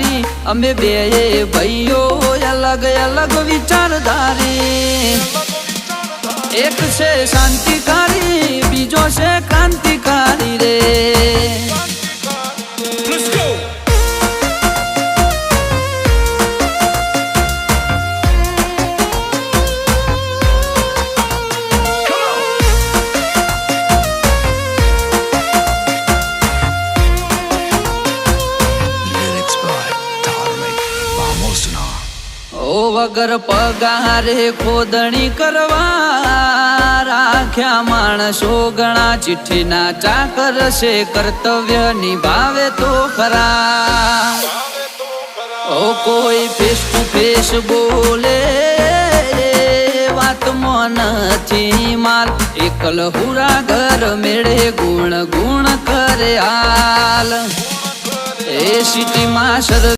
ક્રાંતિ અમે બે ભાઈઓ અલગ અલગ વિચારધારી એક છે શાંતિકારી બીજો છે ક્રાંતિકારી રે વગર પગારે ખોદણી કરવા રાખ્યા માણસો ઘણા ચિઠ્ઠીના ચાકર છે કર્તવ્ય નિભાવે તો ખરા કોઈ ફેસ ટુ ફેસ બોલે વાતમાં નથી માલ એકલ હુરા ઘર મેળે ગુણ ગુણ કરે હાલ એ સિટીમાં